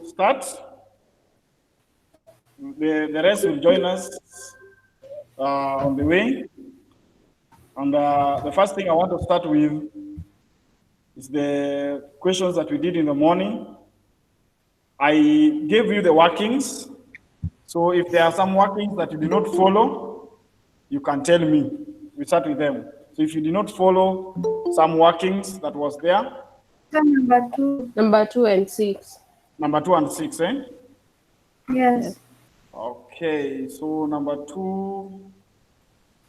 start. The rest will join us on the way. And the first thing I want to start with is the questions that we did in the morning. I gave you the workings. So if there are some workings that you did not follow, you can tell me. We start with them. So if you did not follow some workings that was there. Number 2. Number 2 and 6. Number 2 and 6, eh? Yes. Okay, so number 2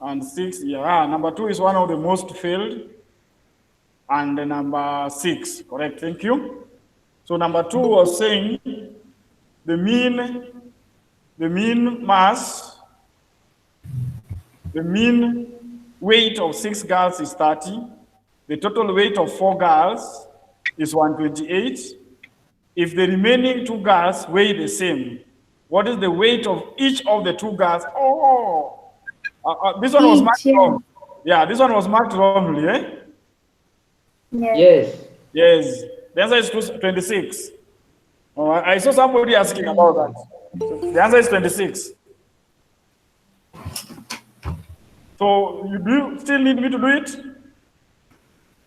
and 6, yeah. Number 2 is one of the most failed. And the number 6, correct, thank you. So number 2 was saying the mean mass, the mean weight of 6 girls is 30. The total weight of 4 girls is 128. If the remaining 2 girls weigh the same, what is the weight of each of the 2 girls? Oh, this one was marked wrong. Yeah, this one was marked wrongly, eh? Yes. Yes. The answer is 26. Oh, I saw somebody asking about that. So the answer is 26. So you do still need me to do it?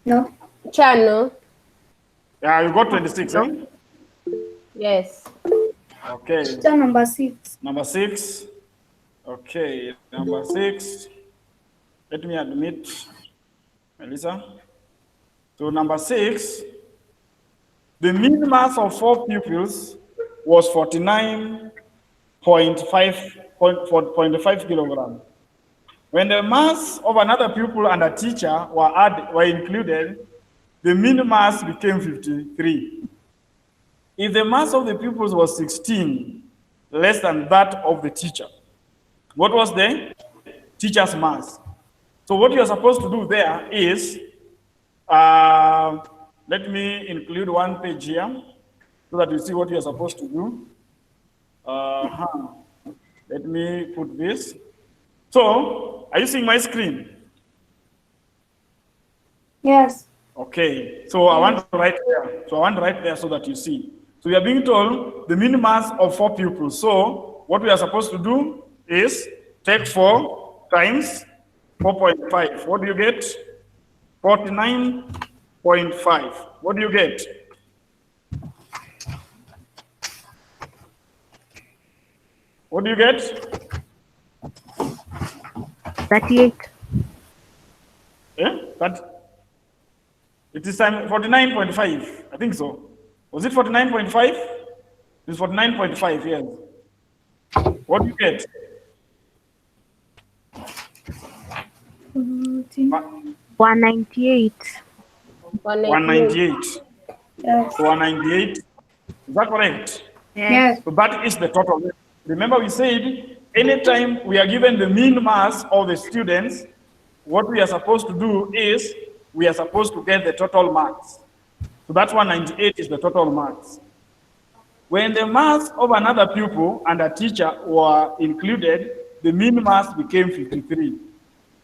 No. Channel. Yeah, you got 26, eh? Yes. Okay. Number 6. Number 6. Okay, number 6. Let me admit, Melissa. So number 6, the mean mass of 4 pupils was 49.5 kilograms. When the mass of another pupil and a teacher were included, the mean mass became 53. If the mass of the pupils was 16, less than that of the teacher, what was the teacher's mass? So what you're supposed to do there is, let me include one page here so that you see what you're supposed to do. Let me put this. So, are you seeing my screen? Yes. Okay, so I want to write there. So I want to write there so that you see. So we are being told the mean mass of 4 pupils. So what we are supposed to do is take 4 times 4.5. What do you get? 49.5. What do you get? What do you get? 38. Yeah, but it is 49.5. I think so. Was it 49.5? It's 49.5, yes. What do you get? 198. 198. Yes. 198. Is that correct? Yes. So that is the total. Remember we said, anytime we are given the mean mass of the students, what we are supposed to do is, we are supposed to get the total marks. So that 198 is the total marks. When the mass of another pupil and a teacher were included, the mean mass became 53.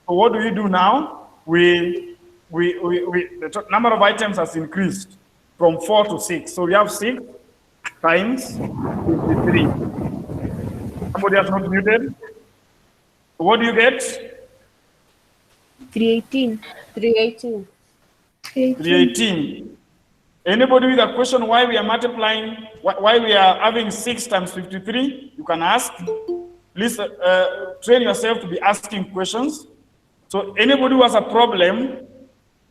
So what do we do now? The number of items has increased from 4 to 6. So we have 6 times 53. Somebody has not muted. So what do you get? 318. 318. 318. Anybody with a question why we are multiplying, why we are having 6 times 53? You can ask. Please train yourself to be asking questions. So anybody who has a problem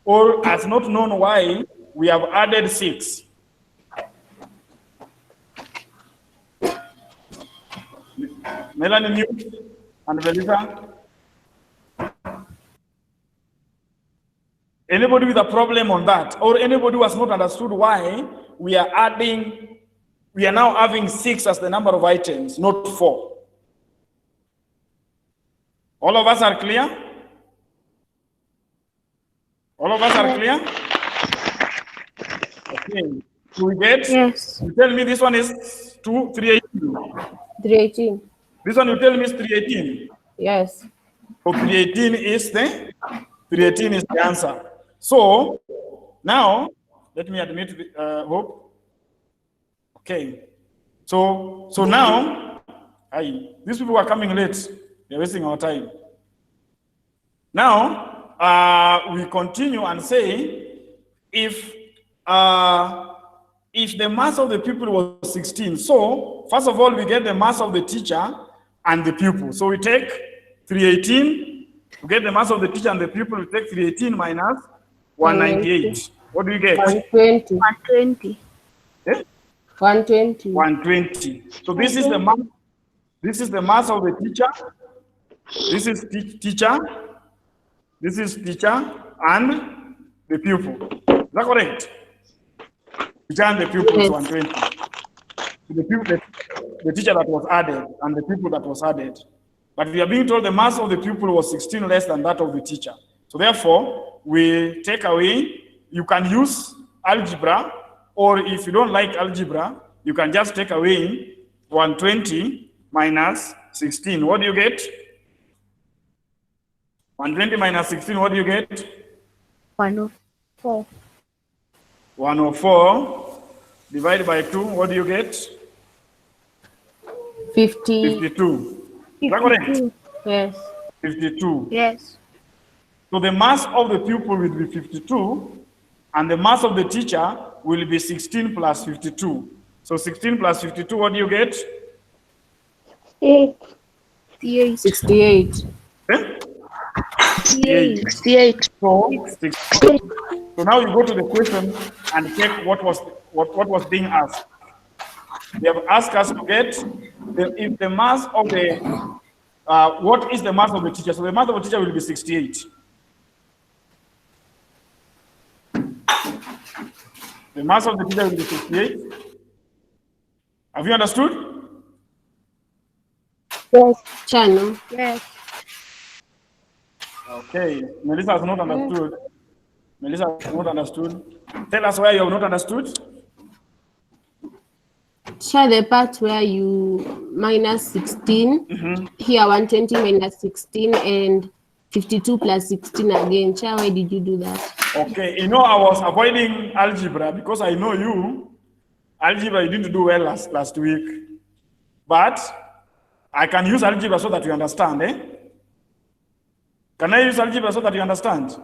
or has not known why we have added 6. Melanie mute and Velita. Anybody with a problem on that, or anybody who has not understood why we are now having 6 as the number of items, not 4. All of us are clear? All of us are clear? Okay. So we get, yes. You tell me this one is 318. 318. This one you tell me is 318. Yes. So 318 is the answer. So now let me admit Hope. Okay. So now, these people are coming late. They're wasting our time. Now, we continue and say, if the mass of the pupil was 16, so first of all, we get the mass of the teacher and the pupil. So we take 318, to get the mass of the teacher and the pupil, we take 318 minus 198. What do you get? 120. 120. Eh? 120. 120. So this is the mass. This is the mass of the teacher. This is teacher. This is teacher and the pupil. Is that correct? Teacher and the pupil is 120. So the teacher that was added and the pupil that was added. But we are being told the mass of the pupil was 16 less than that of the teacher. So therefore, we take away, you can use algebra, or if you don't like algebra, you can just take away 120 minus 16. What do you get? 120 minus 16, what do you get? 104. 104 divided by 2, what do you get? 52. Is that correct? Yes. 52. Yes. So the mass of the pupil will be 52, and the mass of the teacher will be 16 plus 52. So 16 plus 52, what do you get? 68. 68. Eh? 68. So now you go to the question and check what was being asked. They have asked us to get if the mass of the what is the mass of the teacher? So the mass of the teacher will be 68. The mass of the teacher will be 68. Have you understood? Yes. Channel. Yes. Okay. Melissa has not understood. Melissa has not understood. Tell us where you have not understood. Share the part where you minus 16. Here 120 minus 16 and 52 plus 16 again. Share, why did you do that? Okay. You know, I was avoiding algebra because I know you. Algebra, you didn't do well last week. But I can use algebra so that you understand, eh? Can I use algebra so that you understand?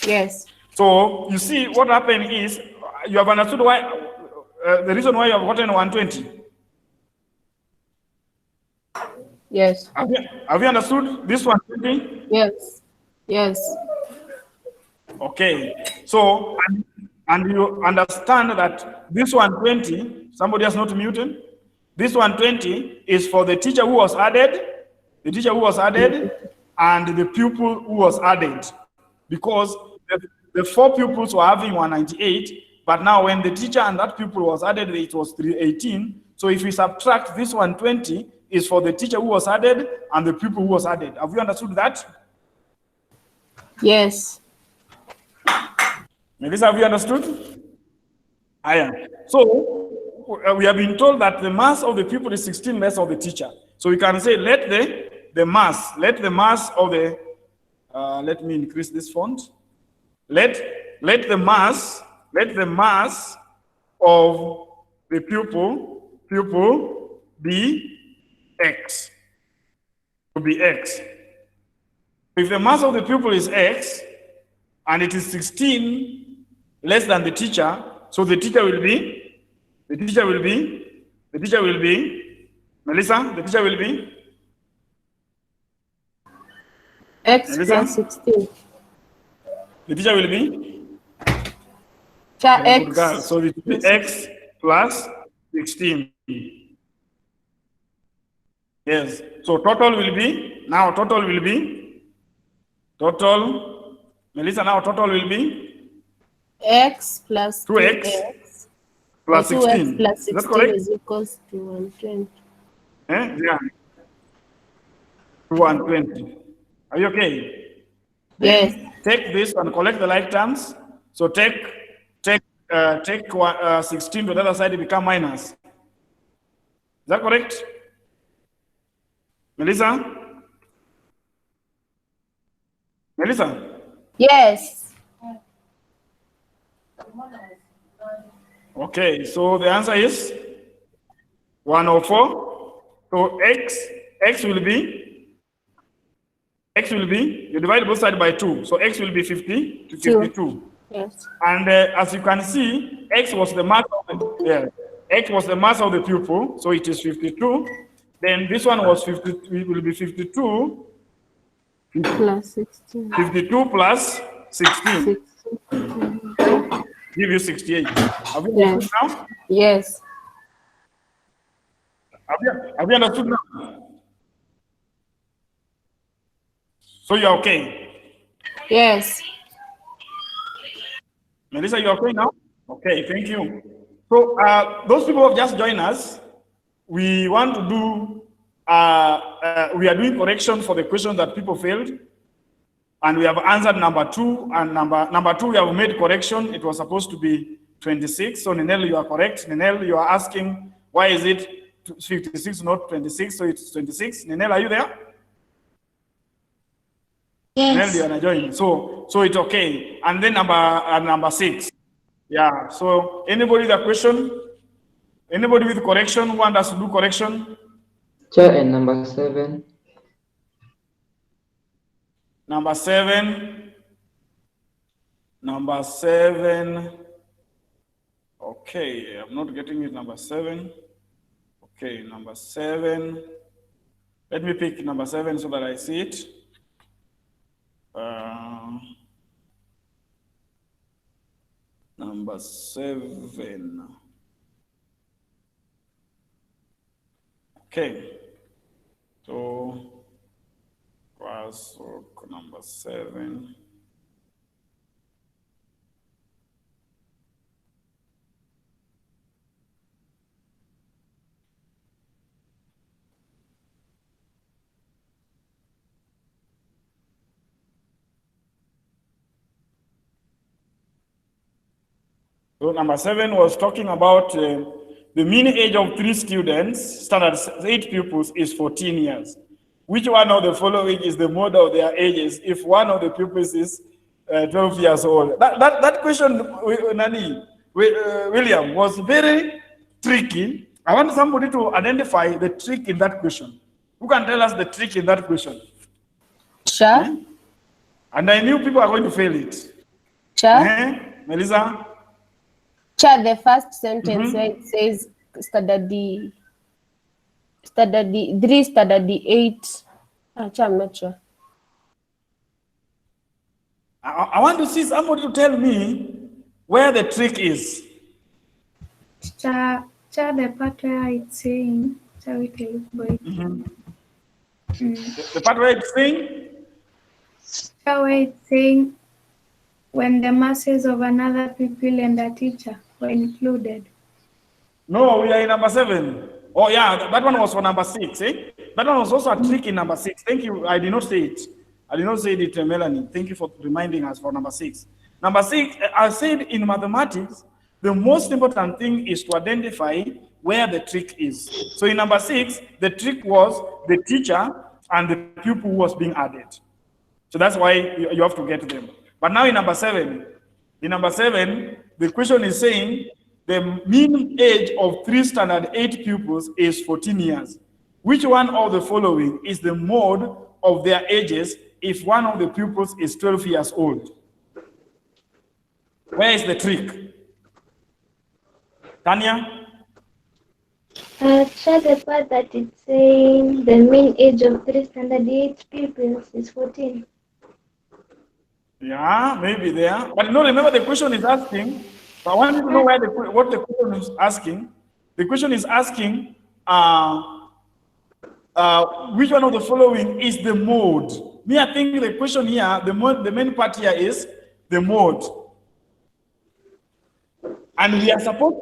Yes. So you see, what happened is you have understood why the reason why you have gotten 120. Yes. Have you understood this 120? Yes. Yes. Okay. So and you understand that this 120, somebody has not muted. This 120 is for the teacher who was added, and the pupil who was added, because the four pupils were having 198, but now when the teacher and that pupil was added, it was 318. So if we subtract this 120, is for the teacher who was added and the pupil who was added. Have you understood that? Yes. Melissa, have you understood? So we have been told that the mass of the pupil is 16 less of the teacher. So we can say let the mass of the let me increase this font. Let the mass of the pupil be x. To be x. If the mass of the pupil is x and it is 16 less than the teacher, so the teacher will be Melissa, the teacher will be X Melissa? plus 16. The teacher will be X. so it will be x plus 16. Yes. So total will be Melissa, now total will be X plus 2x plus 16. 2x plus Is that 16 correct? is equals to 120. Yeah. 120. Are you okay? Yes. Take this and collect the like terms. So take 16 to the other side, it become minus. Is that correct? Melissa? Melissa? Yes. Okay, so the answer is 104. So x will be, you divide both sides by 2. So x will be 50 to 52. Yes. And as you can see, x was the mass of the, x was the mass of the pupil, so it is 52. Then this one was 50, it will be 52, Plus 16. 52 plus 16, 16. give you 68. Have you Yes. understood now? Yes. Have you understood now? So you're okay. Yes. Melissa, you're okay now? Okay, thank you. So those people who have just joined us, we want to do, we are doing correction for the question that people failed. And we have answered number 2, and number 2 we have made correction. It was supposed to be 26. So Ninel, you are correct. Ninel, you are asking why is it 56, not 26? So it's 26. Ninel, are you there? Yes. Ninel, you are joining. So it's okay. And then number 6. Yeah. So anybody with a question? Anybody with correction want us to do correction? Chair, and number 7. Number 7. Number 7. Okay, I'm not getting it. Number 7. Okay, number 7. Let me pick number 7 so that I see it. Number 7. Okay. So, classwork number 7. So number 7 was talking about the mean age of 3 students, standard 8 pupils, is 14 years. Which one of the following is the mode of their ages if one of the pupils is 12 years old? That question, William, was very tricky. I want somebody to identify the trick in that question. Who can tell us the trick in that question? Sure. And I knew people are going to fail it. Sure. Melissa? Sure, the first sentence where it says standard 3, standard 8. Actually, I'm not sure. I want to see somebody to tell me where the trick is. The part where it's saying, The part where it's saying? Where it's saying when the masses of another pupil and a teacher were included. No, we are in number 7. Oh yeah, that one was for number 6, eh? That one was also a trick in number 6. Thank you. I did not say it. I did not say it, Melanie. Thank you for reminding us for number 6. Number 6, I said in mathematics, the most important thing is to identify where the trick is. So in number 6, the trick was the teacher and the pupil who was being added. So that's why you have to get them. But now in number 7, the question is saying the mean age of 3 standard 8 pupils is 14 years. Which one of the following is the mode of their ages if one of the pupils is 12 years old? Where is the trick? Tanya? Check the part that it's saying the mean age of 3 standard 8 pupils is 14. Yeah, maybe there. But no, remember the question is asking. So I want you to know what the question is asking. The question is asking which one of the following is the mode? Me, I think the question here, the main part here is the mode. And we are supposed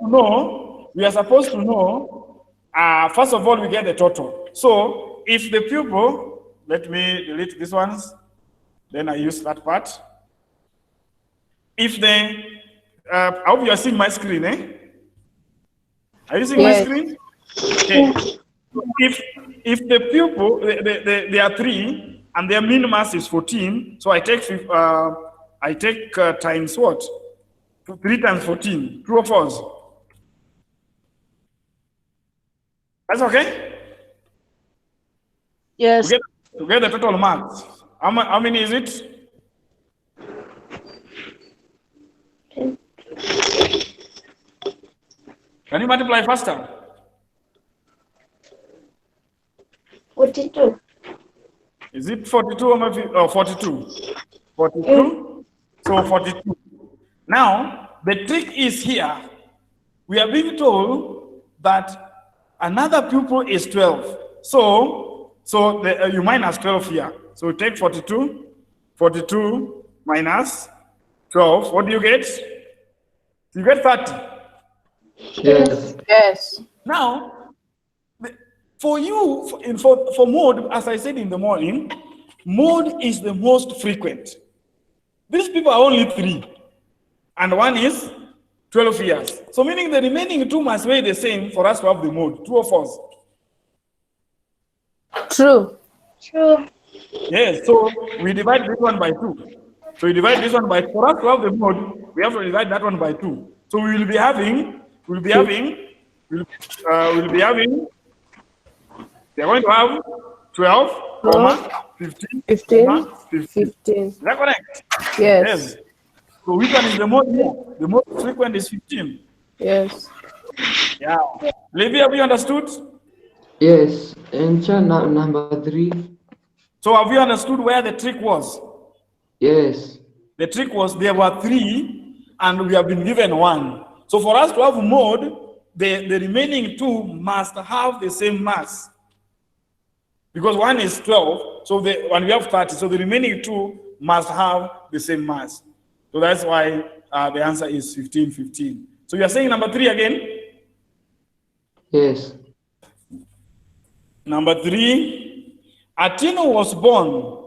to know, first of all, we get the total. So if the pupil, let me delete these ones, then I use that part. If the, I hope you are seeing my screen, eh? Are you seeing my screen? Okay. So if the pupil, there are 3, and their mean mass is 14, so I take times what? 3 times 14, true or false? That's okay? Yes. To get the total marks. How many is it? Can you multiply faster? 42. Is it 42 or 42? 42. So 42. Now, the trick is here. We are being told that another pupil is 12. So you minus 12 here. So we take 42. 42 minus 12. What do you get? You get 30. Yes. Yes. Now, for you, for mode, as I said in the morning, mode is the most frequent. These people are only 3, and one is 12 years. So meaning the remaining 2 must weigh the same for us to have the mode, 2 of us. True. True. Yes, so we divide this one by 2. So we divide this one by, for us to have the mode, we have to divide that one by 2. So we will be having, we are going to have 12, 15, 15. 15. 15. Is that correct? Yes. So which one is the most more? The most frequent is 15. Yes. Yeah. Levi, have you understood? Yes. And number 3. So have you understood where the trick was? Yes. The trick was there were 3 and we have been given 1. So for us to have mode, the remaining 2 must have the same mass. Because 1 is 12, so when we have 30, so the remaining 2 must have the same mass. So that's why the answer is 15, 15. So you are saying number 3 again? Yes. Number 3, Atino was born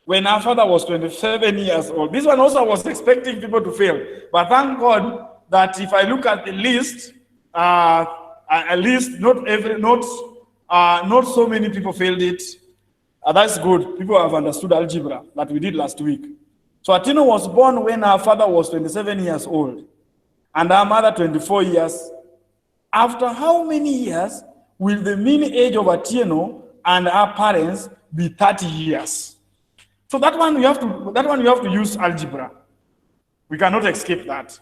when her father was 27 years old. This one also was expecting people to fail. But thank God that if I look at the list, at least not so many people failed it. That's good. People have understood algebra that we did last week. So Atino was born when her father was 27 years old and her mother 24 years. After how many years will the mean age of Atino and her parents be 30 years? So that one you have to use algebra. We cannot escape that.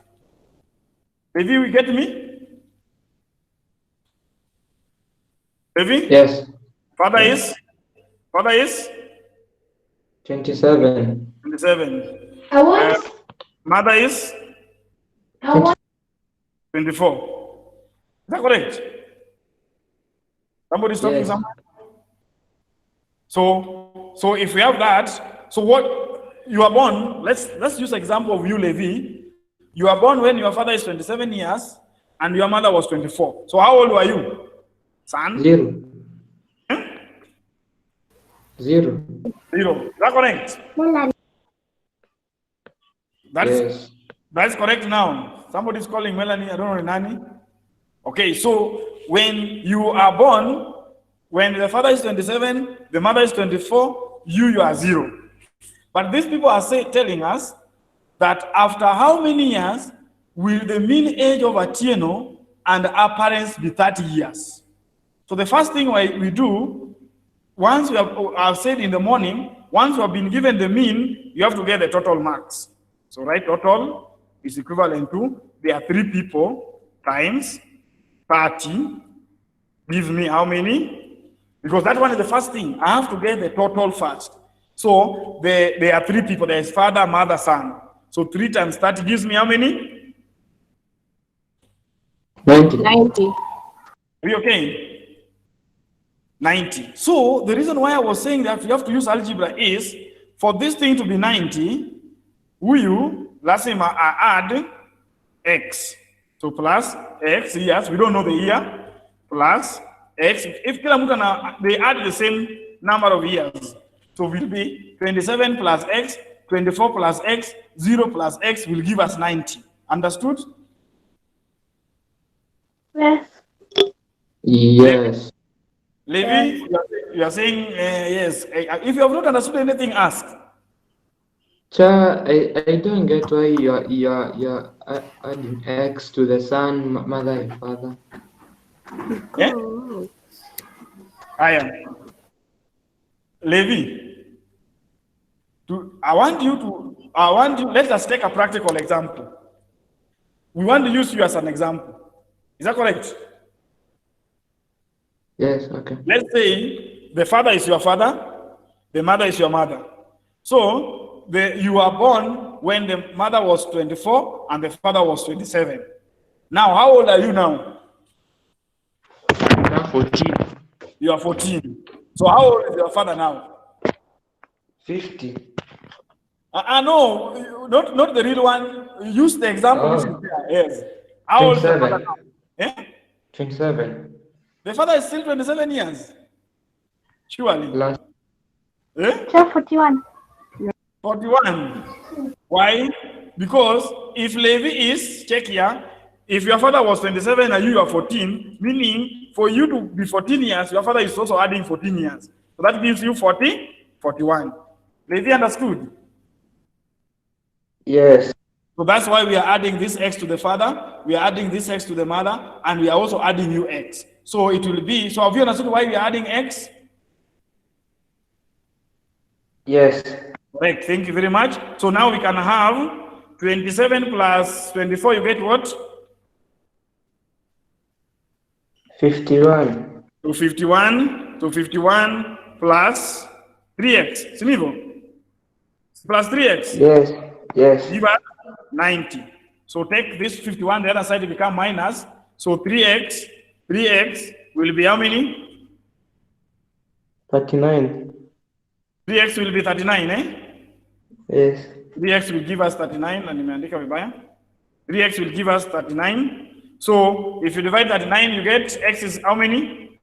Maybe you get me? Maybe? Yes. Father is 27. 27. I want. Mother is I want. 24. Is that correct? Somebody's talking Yes. somewhere? So if we have that, so what you are born, let's use example of you, Levi. You are born when your father is 27 years and your mother was 24. So how old were you, son? 0. 0. 0. Is that correct? Yes. That's correct now. Somebody's calling Melanie, I don't know, Nani. Okay, so when you are born, when the father is 27, the mother is 24, you are 0. But these people are telling us that after how many years will the mean age of Atieno and our parents be 30 years? So the first thing we do, once we have said in the morning, once you have been given the mean, you have to get the total marks. So right, total is equivalent to, there are 3 people times 30, gives me how many? Because that one is the first thing. I have to get the total first. So there are 3 people. There is father, mother, son. So 3 times 30 gives me how many? 90. 90. Are we okay? 90. So the reason why I was saying that you have to use algebra is, for this thing to be 90, let's say I add x. So plus x, yes, we don't know the year, plus x. If they add the same number of years, so it will be 27 plus x, 24 plus x, 0 plus x will give us 90. Understood? Yes. Yes. Levi, you are saying yes. If you have not understood anything, ask. Cha, I don't get why you're adding X to the son, mother, and father. Yeah? I am. Levi, I want you, let us take a practical example. We want to use you as an example. Is that correct? Yes, okay. Let's say the father is your father, the mother is your mother. So you are born when the mother was 24 and the father was 27. Now, how old are you now? I'm 14. You are 14. So how old is your father now? 50. No, not the real one. Use the example which is there. Yes. How old is the father 27. now? Eh? 27. The father is still 27 years. Surely. Last. Eh? 41. 41. Why? Because if Levi is, check here, if your father was 27 and you are 14, meaning for you to be 14 years, your father is also adding 14 years. So that gives you 41. Levi understood? Yes. So that's why we are adding this x to the father, we are adding this x to the mother, and we are also adding new x. So it will be, so have you understood why we are adding x? Yes. Correct, thank you very much. So now we can have 27 plus 24, you get what? 51. To 51 plus 3x. Sinivo? Plus 3x. Yes. Yes. Give us 90. So take this 51, the other side will become minus. So 3x will be how many? 39. 3x will be 39, eh? Yes. 3x will give us 39, and nimeandika vibaya. 3x will give us 39. So if you divide 39, you get x is how many?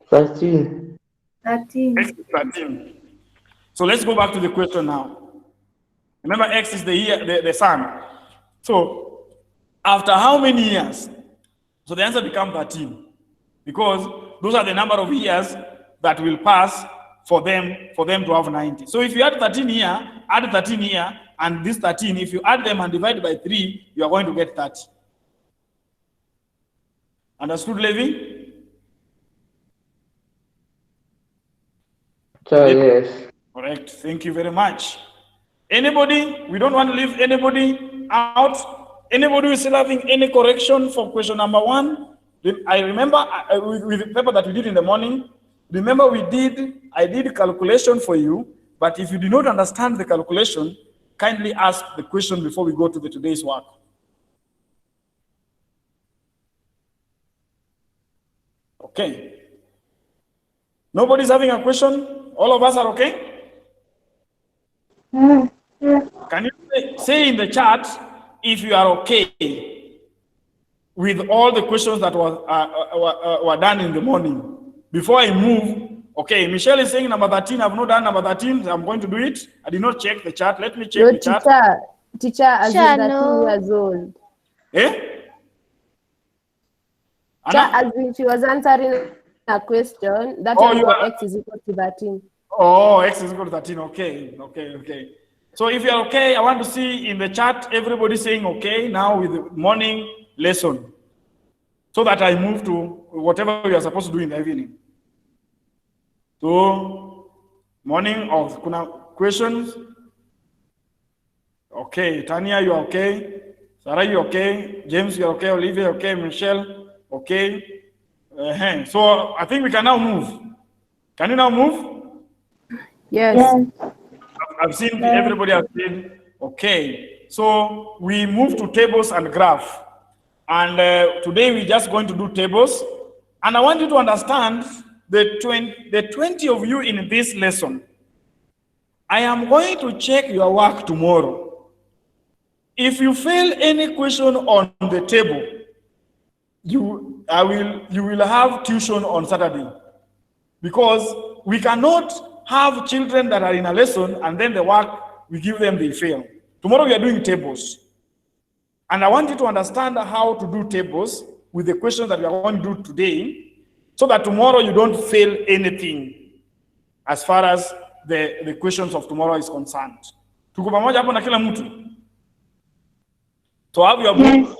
13. 13. X is 13. So let's go back to the question now. Remember, x is the sun. So after how many years? So the answer becomes 13, because those are the number of years that will pass for them to have 90. So if you add 13 here, add 13 here, and this 13, if you add them and divide by 3, you are going to get 30. Understood, Levi? Yes. Correct. Thank you very much. Anybody? We don't want to leave anybody out. Anybody who is still having any correction for question number 1? I remember with the paper that we did in the morning. Remember I did calculation for you, but if you do not understand the calculation, kindly ask the question before we go to today's work. Okay. Nobody's having a question? All of us are okay? Yeah. Can you say in the chat if you are okay with all the questions that were done in the morning? Before I move, okay, Michelle is saying number 13. I've not done number 13. So I'm going to do it. I did not check the chat. Let me check No, the chat. teacher, as in 13 no. years old. Eh? Teacher, Anna? as in she was answering a question, that Oh, one you for are- x is equal to 13. Oh, x is equal to 13. Okay. So if you're okay, I want to see in the chat everybody saying okay now with the morning lesson, so that I move to whatever we are supposed to do in the evening. So morning of kuna questions. Okay, Tanya, you are okay. Sarah, you okay. James, you are okay. Olivia, okay. Michelle, okay. So I think we can now move. Can you now move? Yes. I've seen everybody has said, okay. So we move to tables and graph. And today we're just going to do tables. And I want you to understand the 20 of you in this lesson. I am going to check your work tomorrow. If you fail any question on the table, you will have tuition on Saturday. Because we cannot have children that are in a lesson and then the work we give them, they fail. Tomorrow we are doing tables. And I want you to understand how to do tables with the questions that we are going to do today, so that tomorrow you don't fail anything as far as the questions of tomorrow is concerned. Tuko pamoja hapo na kila mtu? So have your book,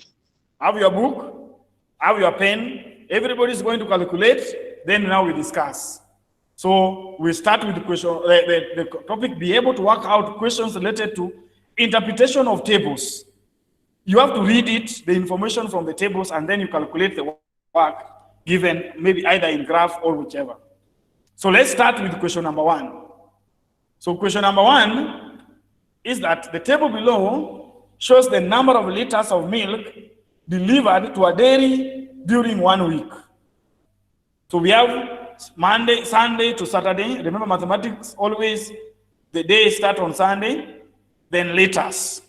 have your pen. Everybody is going to calculate. then now we discuss. So we start with the question, the topic, be able to work out questions related to interpretation of tables. You have to read it, the information from the tables, and then you calculate the work given, maybe either in graph or whichever. So let's start with question number 1. So question number 1 is that the table below shows the number of liters of milk delivered to a dairy during 1 week. So we have Monday, Sunday to Saturday. Remember mathematics, always the day start on Sunday, then liters.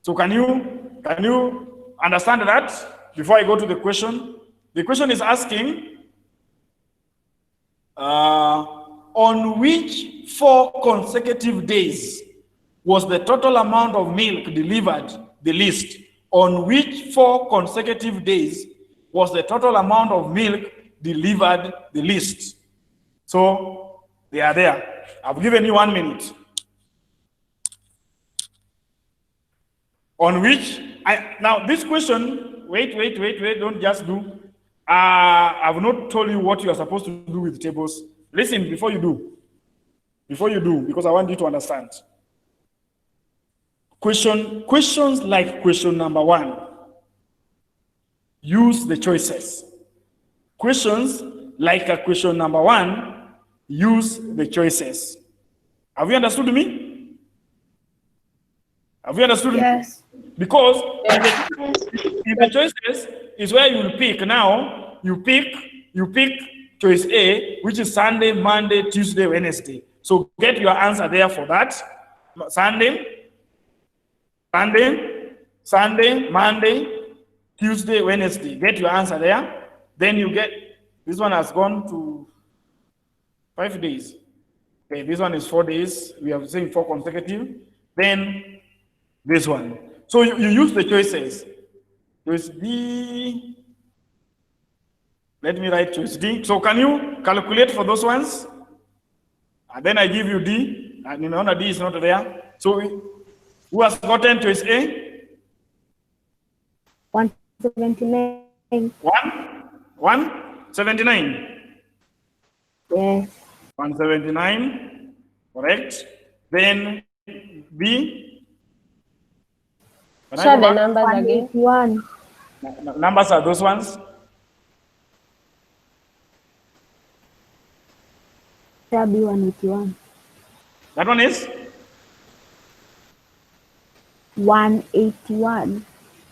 So can you understand that before I go to the question? The question is asking, on which 4 consecutive days was the total amount of milk delivered the least? On which 4 consecutive days was the total amount of milk delivered the least? So they are there. I've given you 1 minute. On which, now this question, wait, don't just do. I've not told you what you are supposed to do with tables. Listen before you do, because I want you to understand. Questions like question number 1, use the choices. Questions like a question number 1, use the choices. Have you understood me? Have you understood Yes. me? Because in the choices is where you will pick. Now you pick choice A, which is Sunday, Monday, Tuesday, Wednesday. So get your answer there for that. Sunday, Monday, Tuesday, Wednesday. Get your answer there. Then you get, this one has gone to 5 days. Okay, this one is 4 days. We have seen 4 consecutive. Then this one. So you use the choices. Choice D. Let me write choice D. So can you calculate for those ones? And then I give you D. And you know, D is not there. So who has gotten choice A? 179. 179. Yes. 179. Correct. Then B. Can I Show go the back? numbers again. 181. Numbers are those ones. Shall be 181. That one is 181.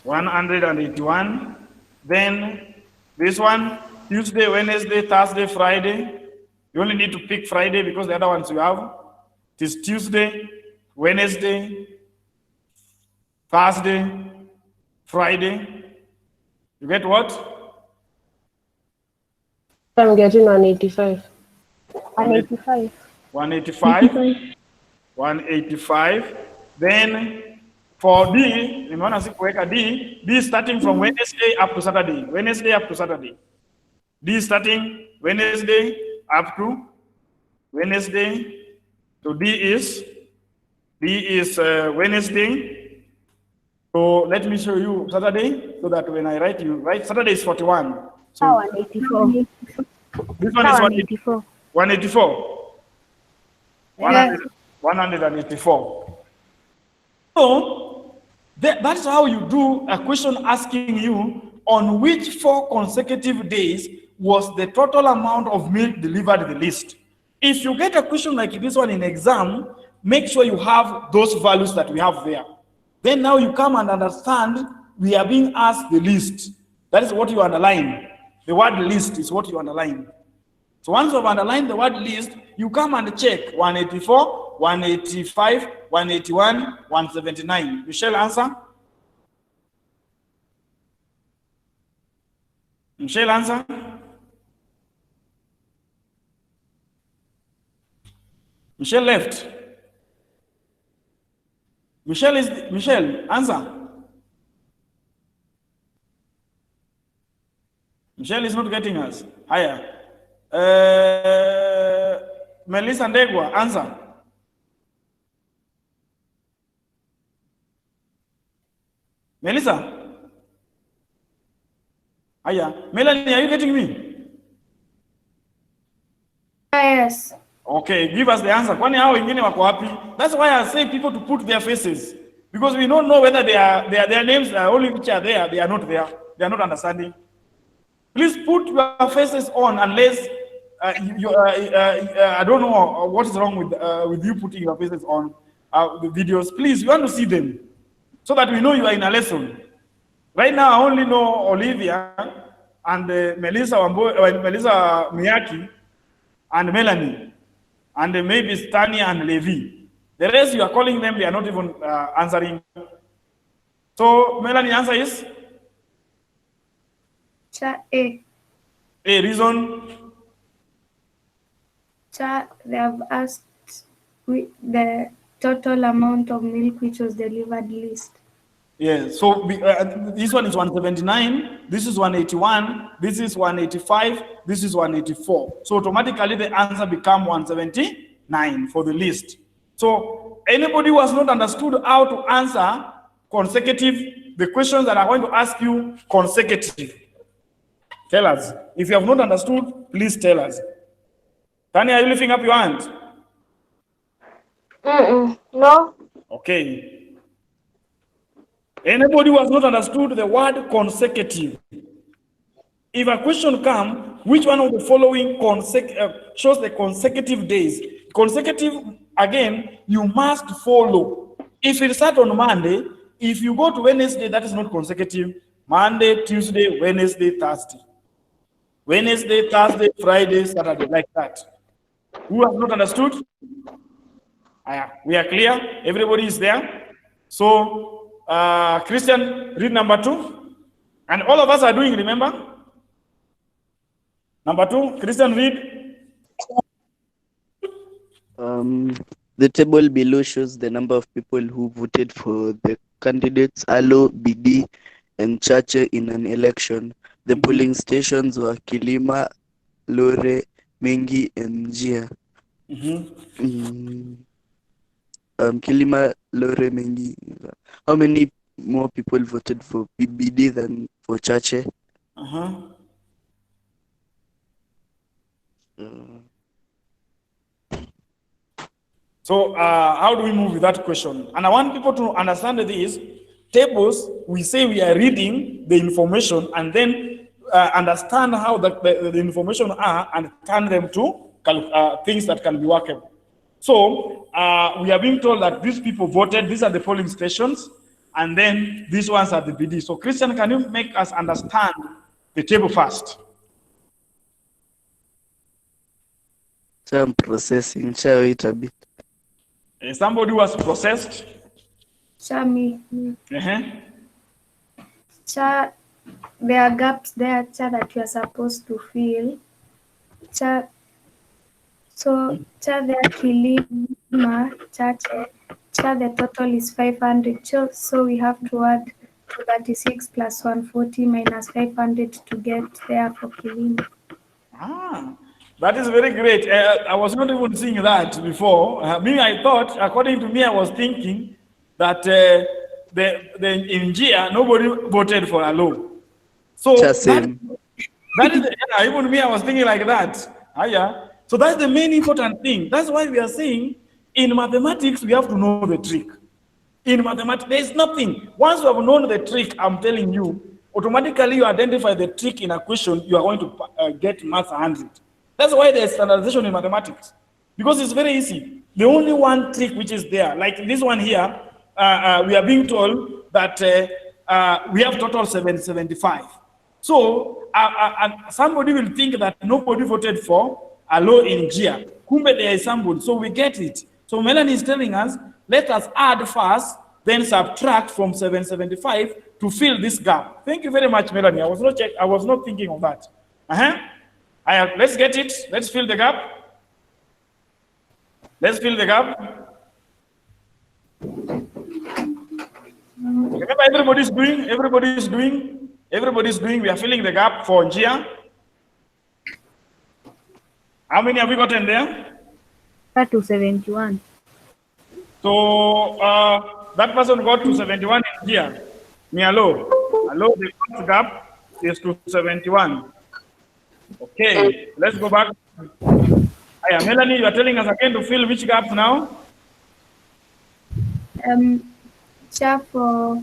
181. Then this one, Tuesday, Wednesday, Thursday, Friday. You only need to pick Friday because the other ones you have. It is Tuesday, Wednesday, Thursday, Friday. You get what? I'm getting 185. 185. 185. 185. Then for D, nimeona sikuweka D. D starting from Wednesday up to Saturday. Wednesday up to Saturday. D starting Wednesday up to Wednesday. So D is Wednesday. So let me show you Saturday, so that when I write you, right? Saturday is 41. So 184. this one is 184. 184. Yes. 184. So that's how you do a question asking you on which 4 consecutive days was the total amount of milk delivered the least. If you get a question like this one in exam, make sure you have those values that we have there. Then now you come and understand we are being asked the least. That is what you underline. The word least is what you underline. So once you've underlined the word least, you come and check 184, 185, 181, 179. Michelle, answer? Michelle, answer? Michelle left. Michelle, answer. Michelle is not getting us. Higher. Melissa Ndegwa, answer. Melissa? Higher. Melanie, are you getting me? Yes. Okay, give us the answer. Kwani hao wengine wako wapi? That's why I say people to put their faces, because we don't know whether their names are only which are there. They are not there. They are not understanding. Please put your faces on, unless I don't know what is wrong with you putting your faces on the videos. Please, we want to see them so that we know you are in a lesson. Right now, I only know Olivia and Melissa Miyaki and Melanie, and maybe Stania and Levi. The rest, you are calling them, they are not even answering. So, Melanie, answer is? Cha A. A reason? Cha, they have asked the total amount of milk which was delivered list. Yeah, so this one is 179, this is 181, this is 185, this is 184. So automatically the answer becomes 179 for the list. So anybody who has not understood how to answer consecutive, the questions that I'm going to ask you consecutive, tell us. If you have not understood, please tell us. Tanya, are you lifting up your hand? No. Okay. Anybody who has not understood the word consecutive, if a question comes, which one of the following shows the consecutive days? Consecutive, again, you must follow. If it starts on Monday, if you go to Wednesday, that is not consecutive. Monday, Tuesday, Wednesday, Thursday. Wednesday, Thursday, Friday, Saturday, like that. Who has not understood? We are clear? Everybody is there? So, Christian, read number 2. And all of us are doing, remember? Number 2, Christian, read. The table below shows the number of people who voted for the candidates Alo, BD, and Chache in an election. The polling stations were Kilima, Lore, Mengi, and Njia. Kilima, Lore, Mengi. How many more people voted for BD than for Chache? So how do we move with that question? And I want people to understand this. Tables, we say we are reading the information and then understand how the information are and turn them to things that can be workable. So we are being told that these people voted, these are the polling stations, and then these ones are the BD. So Christian, can you make us understand the table first? So I'm processing. Shall we wait a bit? Somebody who has processed? Cha, me. Cha, there are gaps there, Cha, that you are supposed to fill. Cha, so Cha, there Kilima, Chache. Cha, the total is 500. So we have to add 236 plus 140 minus 500 to get there for Kilima. That is very great. I was not even seeing that before. I thought, according to me, I was thinking that in Gia, nobody voted for Alo. So that is even me, I was thinking like that. So that's the main important thing. That's why we are saying in mathematics, we have to know the trick. In mathematics, there is nothing. Once you have known the trick, I'm telling you, automatically you identify the trick in a question, you are going to get maths 100. That's why there's standardization in mathematics, because it's very easy. The only one trick which is there, like this one here, we are being told that we have total 775. So somebody will think that nobody voted for Alo in Gia. Kumbe there is somebody, so we get it. So Melanie is telling us, let us add first, then subtract from 775 to fill this gap. Thank you very much, Melanie. I was not thinking of that. Let's get it. Let's fill the gap. Let's fill the gap. Remember, everybody's doing. We are filling the gap for Gia. How many have we gotten there? 271. So that person got to 71 in Gia. Alo, the first gap is to 71. Okay, let's go back. Aya, Melanie, you are telling us again to fill which gaps now? Cha for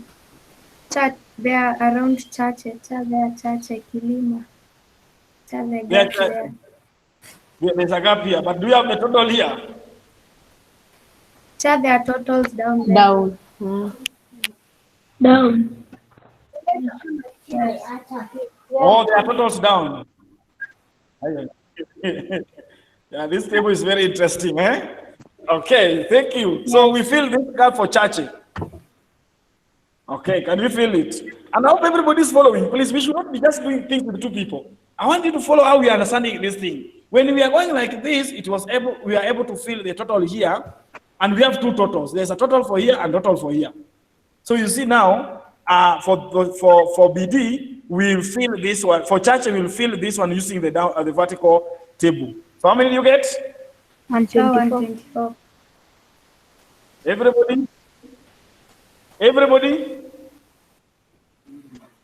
cha there around Chache, cha there Chache Kilima. Cha the There, gap there. there's a gap here, but do you have the total here? Cha there are totals down there. Down. Down. Yes. Oh, there are totals down. Yeah, this table is very interesting, eh? Okay, thank you. So we fill this gap for Chache. Okay, can we fill it? And I hope everybody is following. Please, we should not be just doing things with two people. I want you to follow how we are understanding this thing. When we are going like this, we are able to fill the total here, and we have two totals. There's a total for here and total for here. So you see now, for BD, we'll fill this one. For Chache, we'll fill this one using the vertical table. So how many do you get? 124. Everybody? Everybody?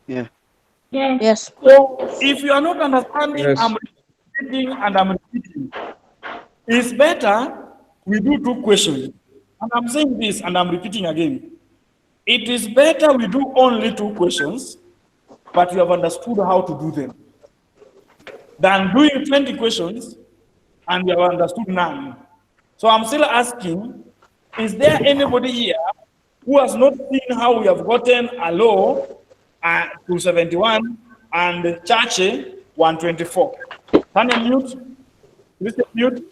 Yeah. Yes. If you are not understanding, Yes. I'm repeating. It's better we do two questions. And I'm saying this and I'm repeating again. It is better we do only two questions, but you have understood how to do them, than doing 20 questions and you have understood none. So I'm still asking, is there anybody here who has not seen how we have gotten Alo 271 and Chache 124? Can you mute? Please mute.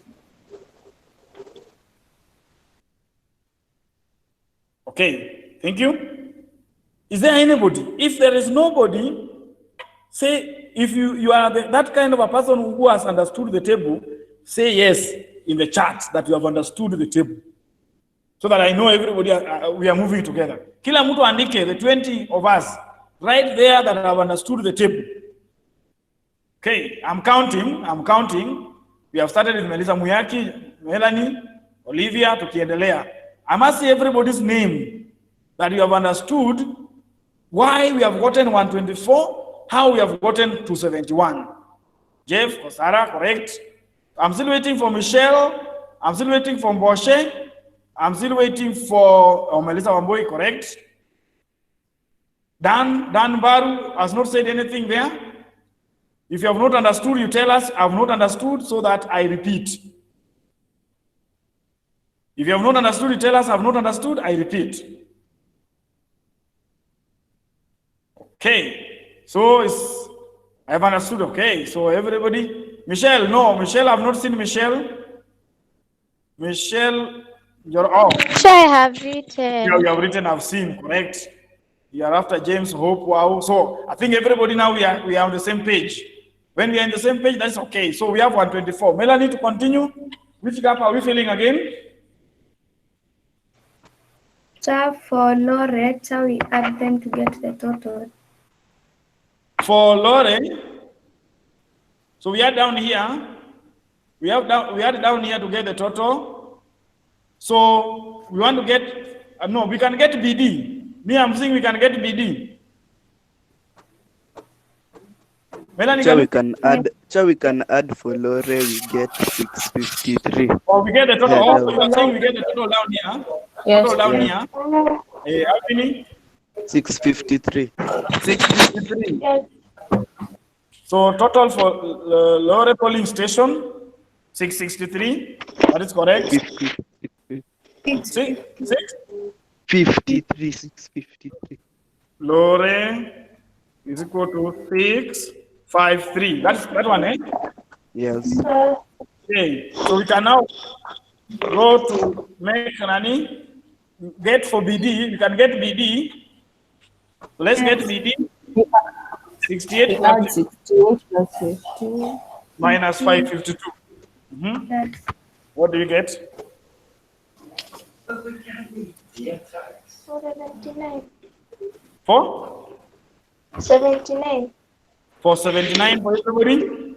Okay, thank you. Is there anybody? If there is nobody, say if you are that kind of a person who has understood the table, say yes in the chat that you have understood the table. So that I know everybody, we are moving together. Kila mtu andike, the 20 of us, right there that have understood the table. Okay, I'm counting. We have started with Melissa Muyaki, Melanie, Olivia, tukiendelea. I must see everybody's name that you have understood why we have gotten 124, how we have gotten 271. Jeff or Sarah, correct. I'm still waiting for Michelle. I'm still waiting for Mboshe. I'm still waiting for Melissa Wamboi, correct. Dan Baru has not said anything there. If you have not understood, you tell us, I have not understood, so that I repeat. If you have not understood, you tell us, I have not understood, I repeat. Okay, so I have understood, okay, so everybody, Michelle, no, Michelle, I have not seen Michelle. Michelle, you're off. So I have written. Yeah, you have written, I've seen, correct. You are after James, Hope, wow. So I think everybody now we are on the same page. When we are on the same page, that's okay. So we have 124. Melanie, to continue, which gap are we filling again? Cha for Lore, cha we add them to get the total. For Lore, so we are down here. We are down here to get the total. So we want to get, no, we can get BD. Me, I'm saying we can get BD. Melanie, we can add for Lore, we get 653. Oh, we get the total. Yeah, Oh, you are saying we get the total down here? Yes. Total down Yeah. here. How many? 653. 653. So total for Lore polling station, 663. That is correct. 653. Lore is equal to 653. That's that one, eh? Yes. Okay. So we can now go to make Nani. Get for BD. We can get BD. Let's get BD. 68 Add 68 plus 15. minus 552. That's What do you get? 79. For? 79. For 79 for everybody?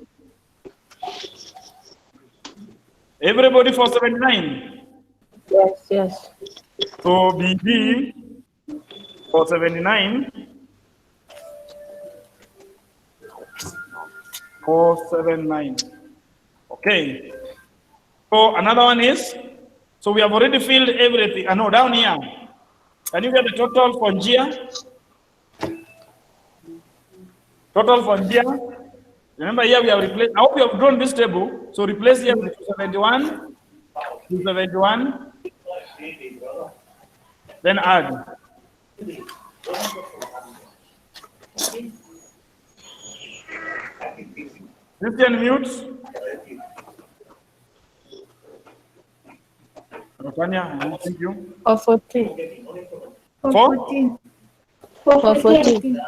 Everybody for 79? Yes. So BD for 79. 479. Okay. So another one is, so we have already filled everything. I know down here. Can you get the total for Njia? Total for Njia. Remember here we have replaced, I hope you have drawn this table. So replace here with 271, 271, then add. Christian mute. Tanya, thank you. For 14. For For? 14. For 14.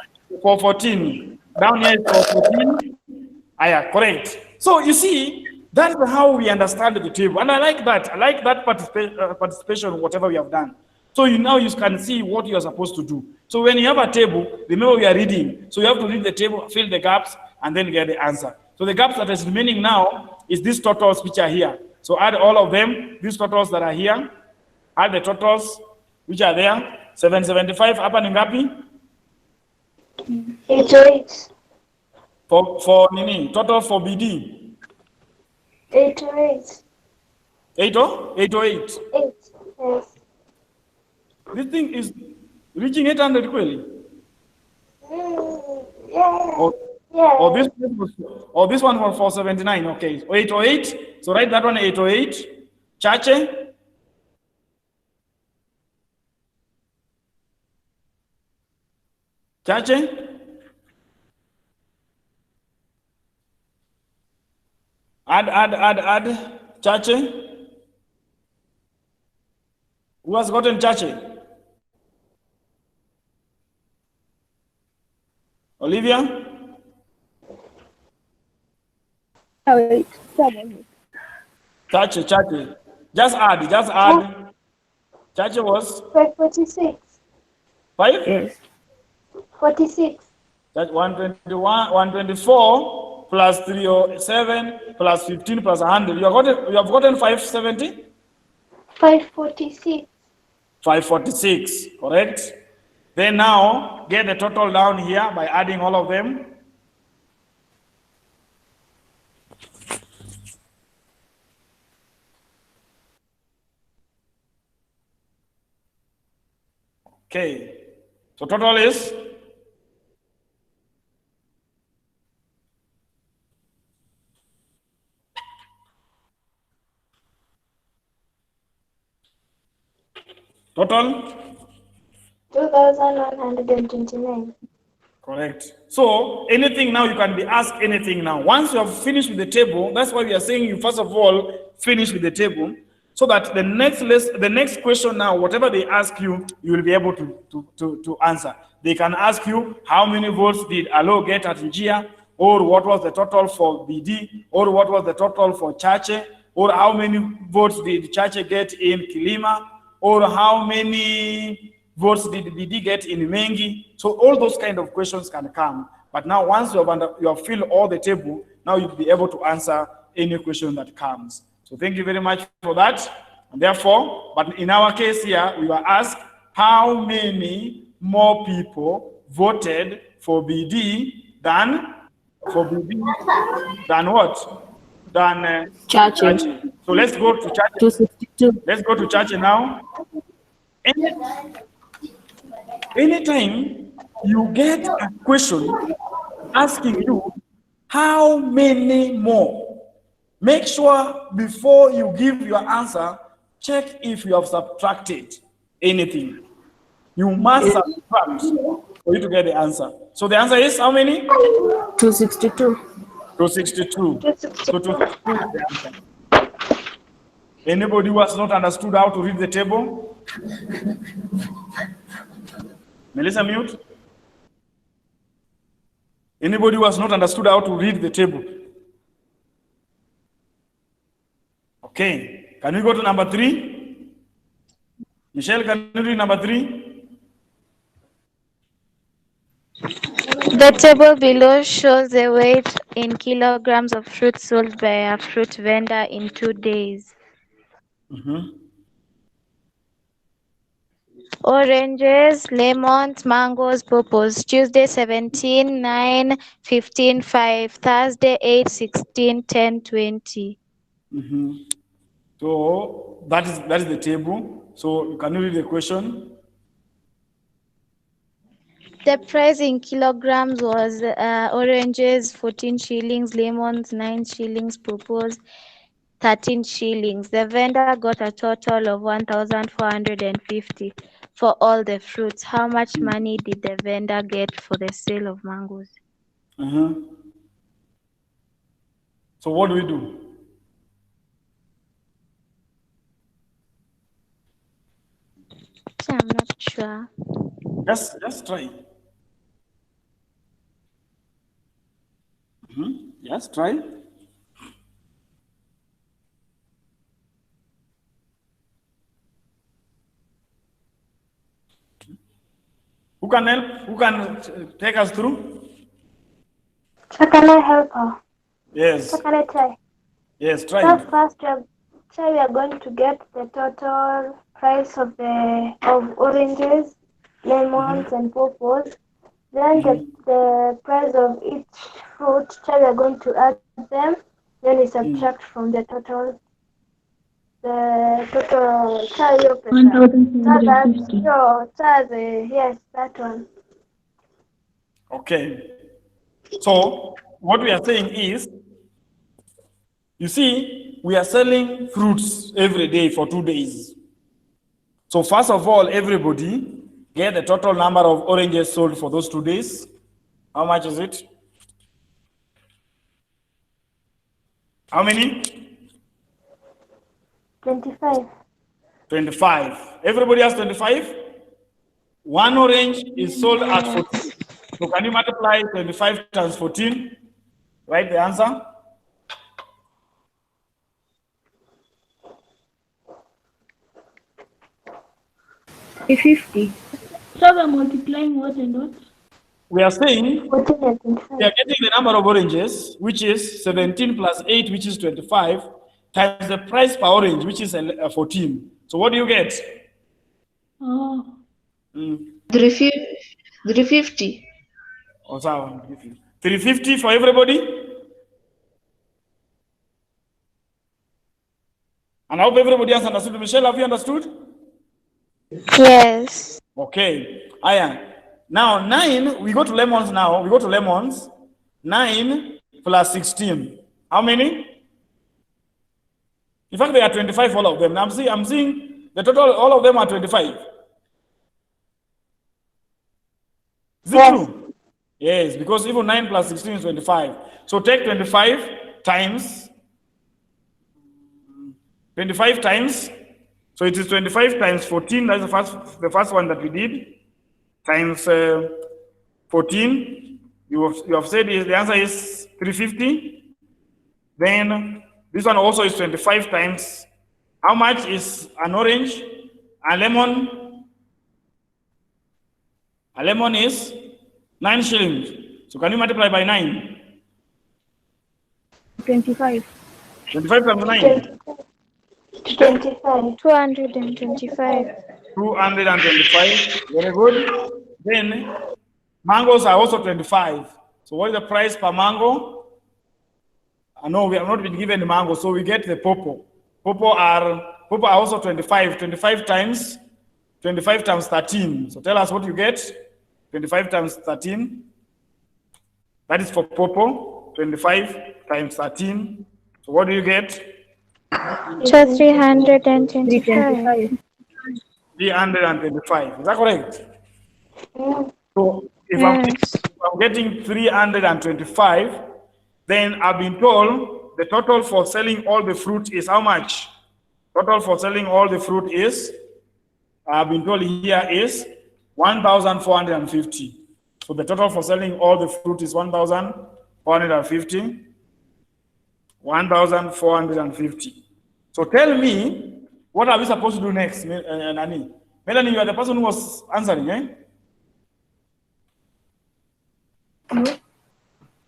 For 14. Down here is for 14. Yeah, correct. So you see, that's how we understand the table. And I like that. I like that participation, whatever we have done. So now you can see what you are supposed to do. So when you have a table, remember we are reading. So you have to read the table, fill the gaps, and then get the answer. So the gaps that is remaining now is these totals which are here. So add all of them, these totals that are here. Add the totals which are there. 775 hapa ni ngapi? 808. For nini? Total for BD. 808. 808. 8. Yes. This thing is reaching 800 kweli? Yeah. Or this one was for 79. Okay. 808. So write that one 808. Chache. Chache. Add. Chache. Who has gotten Chache? Olivia? Wait. Chache. Just add. Chache was 546. 5? Yes. 46. That's 121, 124 plus 307 plus 15 plus 100. You have gotten 570? 546. 546, correct? Then now get the total down here by adding all of them. Okay, so total is total 2129. correct. So anything now you can be asked anything now. Once you have finished with the table, that's why we are saying you first of all finish with the table, so that the next question now, whatever they ask you, you will be able to answer. They can ask you how many votes did Alo get at Njia, or what was the total for BD, or what was the total for Chache, or how many votes did Chache get in Kilima, or how many votes did BD get in Mengi. So all those kind of questions can come. But now once you have filled all the table, now you'll be able to answer any question that comes. So thank you very much for that. And therefore, but in our case here, we were asked how many more people voted for BD than what? Than Chache. So let's go to Chache. 262. Let's go to Chache now. Anytime you get a question asking you how many more, make sure before you give your answer, check if you have subtracted anything. You must subtract for you to get the answer. So the answer is how many? 262. 262. So 262 is the answer. Anybody who has not understood how to read the table? Melissa, mute. Anybody who has not understood how to read the table? Okay. Can we go to number 3? Michelle, can you read number 3? The table below shows the weight in kilograms of fruit sold by a fruit vendor in 2 days. Oranges, lemons, mangoes, pawpaws. Tuesday 17, 9, 15, 5. Thursday 8, 16, 10, 20. So that is the table. So can you read the question? The price in kilograms was oranges 14 shillings, lemons 9 shillings, purples 13 shillings. The vendor got a total of 1,450 for all the fruits. How much money did the vendor get for the sale of mangoes? So what do we do? I'm not sure. Just try. Yes, try. Who can help? Who can take us through? So can I help her? Yes. So can I try? Yes, try. So first, we are going to get the total price of oranges, lemons, and purples. Then the price of each fruit. So we are going to add them. Then we subtract from the total. The total. Try your paper. 1,450. Yes, that one. Okay. So what we are saying is, you see, we are selling fruits every day for 2 days. So first of all, everybody get the total number of oranges sold for those 2 days. How much is it? How many? 25. 25. Everybody has 25? One orange is sold at 14. So can you multiply 25 times 14? Write the answer. $50. So we're multiplying what and what? We are saying 14 and we 25. are getting the number of oranges, which is 17 plus 8, which is 25, times the price per orange, which is 14. So what do you get? Oh, 350. Oh, sorry, 350 for everybody? And I hope everybody has understood. Michelle, have you understood? Yes. Okay. Aya. Now, 9, we go to lemons now. We go to lemons. 9 plus 16. How many? In fact, they are 25, all of them. I'm seeing the total, all of them are 25. Is it true? Yes, because even 9 plus 16 is 25. So take 25 times. 25 times. So it is 25 times 14. That's the first one that we did. Times 14. You have said the answer is 350. Then this one also is 25 times. How much is an orange? A lemon? A lemon is 9 shillings. So can you multiply by 9? 25. 25 times 9. 25. 225. 225. Very good. Then mangoes are also 25. So what is the price per mango? No, we have not been given the mango, so we get the pawpaw. Pawpaw are also 25. 25 times 13. So tell us what you get. 25 times 13. That is for pawpaw. 25 times 13. So what do you get? So 325. 325. Is that correct? So if Yes. I'm getting 325, then I've been told the total for selling all the fruit is how much? Total for selling all the fruit is, I've been told here is 1,450. So the total for selling all the fruit is 1,450. 1,450. So tell me, what are we supposed to do next, Nani? Melanie, you are the person who was answering, eh? No.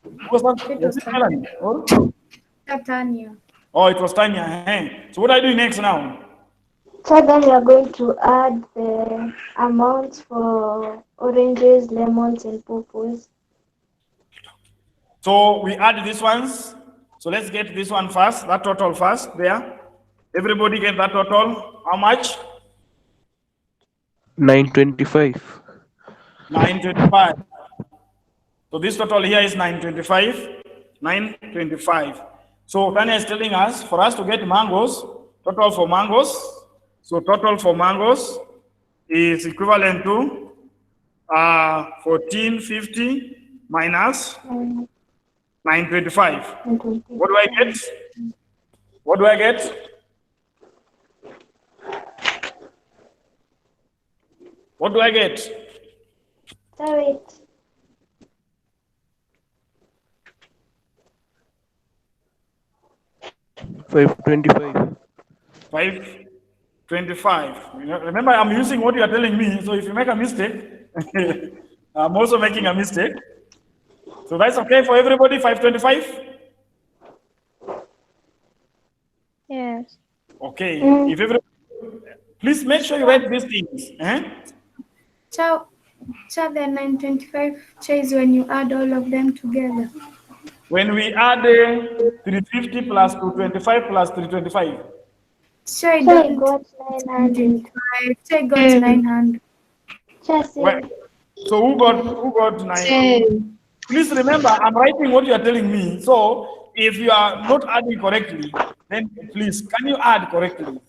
Who was answering? Was it Melanie? Or? Tanya. Oh, it was Tanya. Eh? So what are you doing next now? So then we are going to add the amounts for oranges, lemons, and purples. So we add these ones. So let's get this one first, that total first there. Everybody get that total? How much? 925. 925. So this total here is 925. 925. So Tanya is telling us for us to get mangoes, total for mangoes. So total for mangoes is equivalent to 1450 minus 925. What do I get? What do I get? What do I get? Sorry. 525. 525. Remember, I'm using what you are telling me. So if you make a mistake, I'm also making a mistake. So that's okay for everybody, 525? Yes. Okay. If everybody, please make sure you write these things. Cha, the 925 is when you add all of them together. When we add 350 plus 225 plus 325. Cha, I got 900. Cha got 900. Well, so who got 900? Please remember, I'm writing what you are telling me. So if you are not adding correctly, then please, can you add correctly?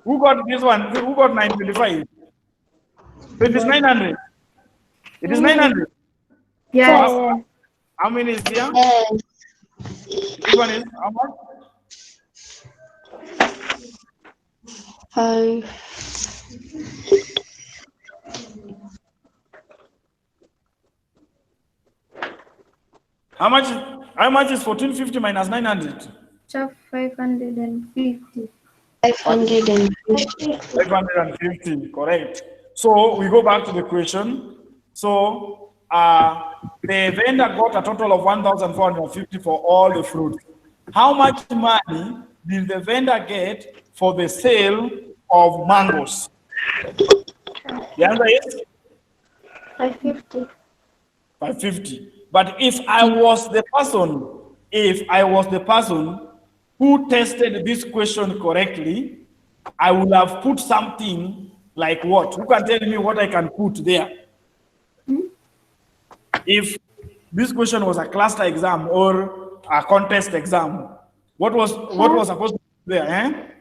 Who got this one? Who got 925? So it is 900. It is 900. Yes. So how many is here? This one is how much? 5. How much is 1450 minus 900? Cha, 550. 550. 550, correct. So we go back to the question. So the vendor got a total of 1,450 for all the fruit. How much money did the vendor get for the sale of mangoes? The answer is 550. 550. But if I was the person who tested this question correctly, I would have put something like what? Who can tell me what I can put there? If this question was a cluster exam or a contest exam, what was supposed to be there?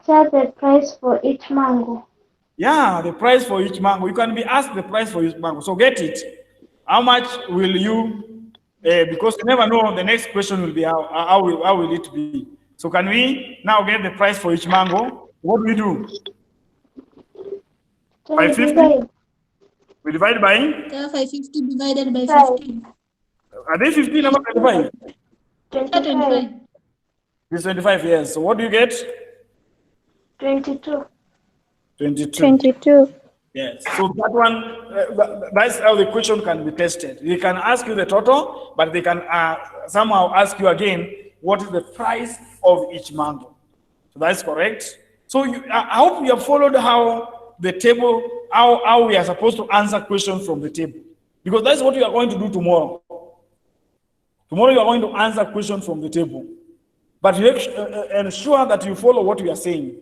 Tell the price for each mango. Yeah, the price for each mango. You can be asked the price for each mango. So get it. How much will you? Because you never know the next question will be how will it be. So can we now get the price for each mango? What do we do? 550. We divide by? 550 divided by 15. Are they 15 number 25? 25. This 25 years. So what do you get? 22. 22. 22. Yes. So that one, that's how the question can be tested. They can ask you the total, but they can somehow ask you again, what is the price of each mango? So that's correct. So I hope you have followed how the table, how we are supposed to answer questions from the table. Because that's what we are going to do tomorrow. Tomorrow you are going to answer questions from the table. But you ensure that you follow what we are saying.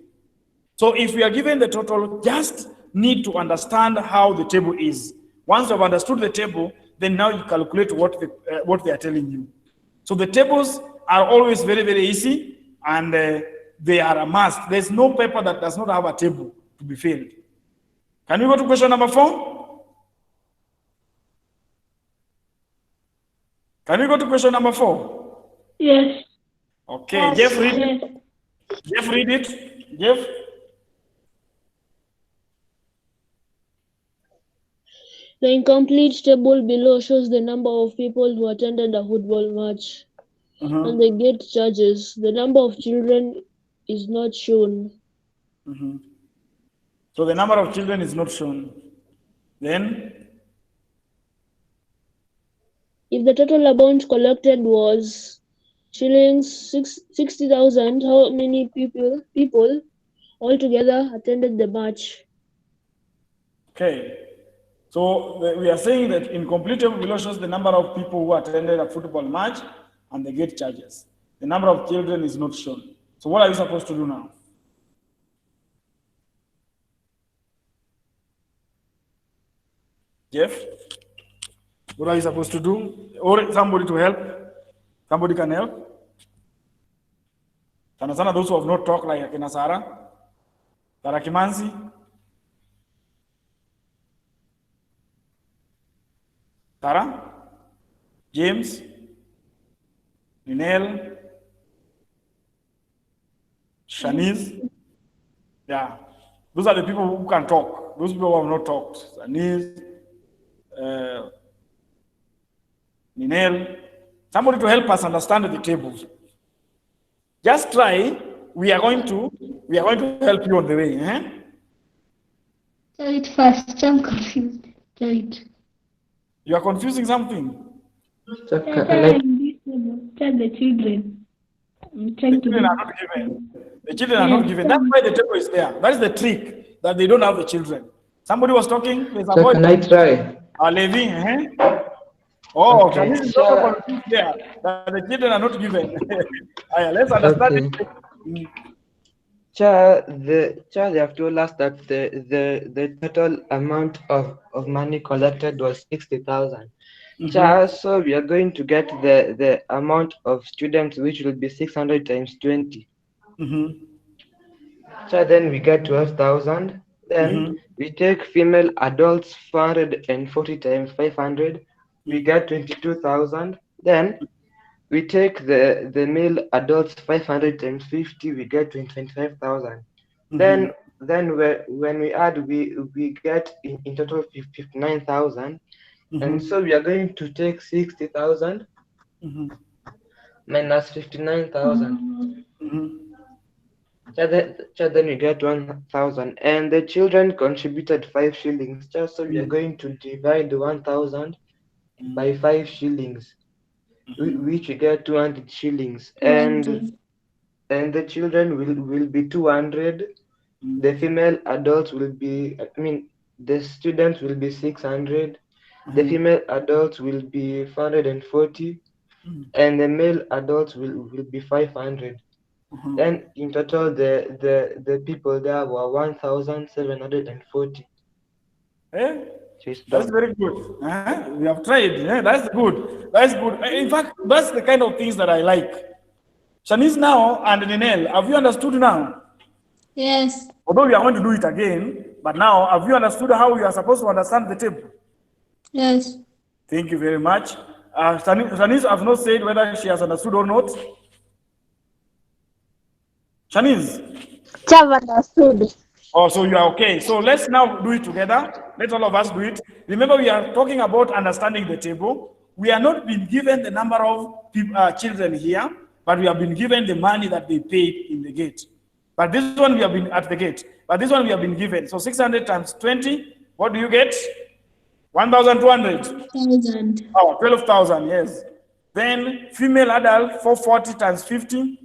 So if we are given the total, just need to understand how the table is. Once you have understood the table, then now you calculate what they are telling you. So the tables are always very, very easy, and they are a must. There's no paper that does not have a table to be filled. Can we go to question number 4? Can we go to question number 4? Yes. Okay, Yes. Jeff, read it. Jeff, read it. Jeff? The incomplete table below shows the number of people who attended a football match and the gate charges. The number of children is not shown. So the number of children is not shown. Then, if the total amount collected was shillings 60,000, how many people altogether attended the match? okay. So we are saying that incomplete table below shows the number of people who attended a football match and the gate charges. The number of children is not shown. So what are you supposed to do now? Jeff, what are you supposed to do? Or somebody to help? Somebody can help? Sana those who have not talked, like Akina Sarah Kimanzi. Sarah? James? Ninel? Shanice? Yeah. Those are the people who can talk. Those people who have not talked. Shanice, Ninel. Somebody to help us understand the tables. Just try. We are going to help you on the way. Eh? Tell it first. I'm confused. Tell it. You are confusing something. Tell the children. I'm trying The to children do. are not given. The children are not given. That's why the table is there. That's the trick, that they don't have the children. Somebody was talking. There's a boy. Can I try? Levi. Oh, Okay. Shanice is also confused there, that the children are not given. Let's understand Okay. it. Mm. They have told us that the total amount of money collected was 60,000. So we are going to get the amount of students, which will be 600 times 20. Then we get 12,000. Then we take female adults 440 times 500. We get 22,000. Then we take the male adults 500 times 50. We get 25,000. Then when we add, we get in total 59,000. And so we are going to take 60,000 minus 59,000. Then we get 1,000. And the children contributed 5 shillings. So we are going to divide 1,000 by 5 shillings, which we get 200 shillings. And the children will be 200. The female adults will be, the students will be 600. The female adults will be 440, and the male adults will be 500. Then in total, the people there were 1,740. That's very good. We have tried. That's good. That's good. In fact, that's the kind of things that I like. Shanice now and Ninel, have you understood now? Yes. Although we are going to do it again, but now have you understood how you are supposed to understand the table? Yes. Thank you very much. Shanice has not said whether she has understood or not. Shanice? I've understood. Oh, so you are okay. So let's now do it together. Let all of us do it. Remember, we are talking about understanding the table. We are not been given the number of children here, but we have been given the money that they paid in the gate. But this one we have been at the gate. But this one we have been given. So 600 times 20, what do you get? 1,200. 1,000. Oh, 12,000, yes. Then female adult, 440 times 50.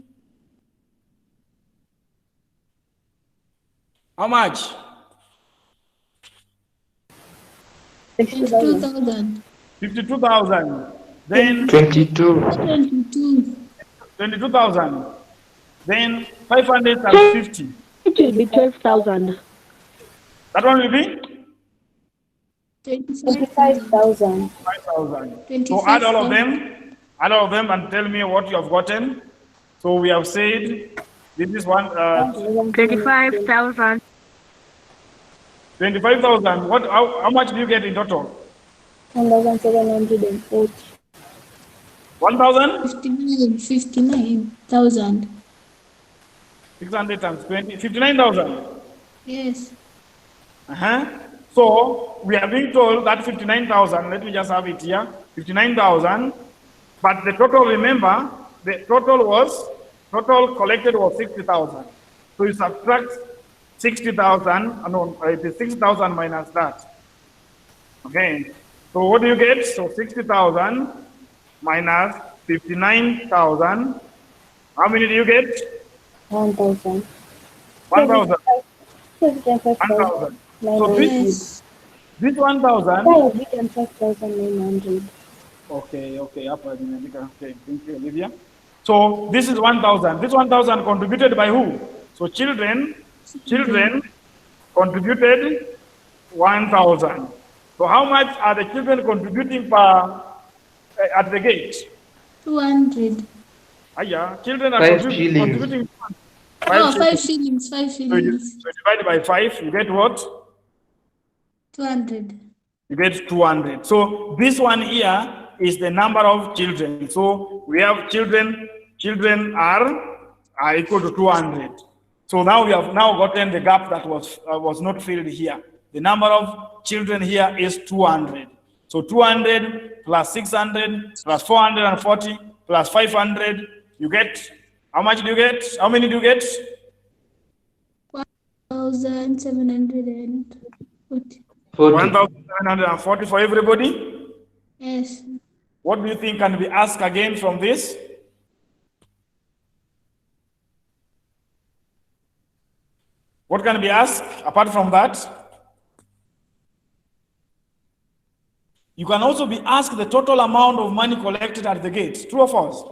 How much? 52,000. 52,000. Then 22,000. Then 500 times 50. It will be 12,000. That one will be 25,000. 5,000. So add all of them. Add all of them and tell me what you have gotten. So we have said this is 25,000. 25,000. What? How much do you get in total? 1,740. 1,000? 59,000. 600 times 20. 59,000. Yes. So we are being told that 59,000. Let me just have it here. 59,000. But the total, remember, the total collected was 60,000. So you subtract 60,000. No, it is 6,000 minus that. Okay. So what do you get? So 60,000 minus 59,000. How many do you get? 1,000. 1,000. 1,000. So this 1,000. 5,900. Okay. Okay. Thank you, Olivia. So this is 1,000. This 1,000 contributed by who? So children contributed 1,000. So how much are the children contributing per at the gate? 200. Yeah, children are 5 shillings. contributing 5 shillings. 5 So you shillings. divide by 5, you get what? 200. You get 200. So this one here is the number of children. So we have children are equal to 200. So now we have now gotten the gap that was not filled here. The number of children here is 200. So 200 plus 600 plus 440 plus 500, you get, how much do you get? How many do you get? 1,740. 1,740 for everybody? Yes. What do you think can be asked again from this? What can be asked apart from that? You can also be asked the total amount of money collected at the gate. True or false?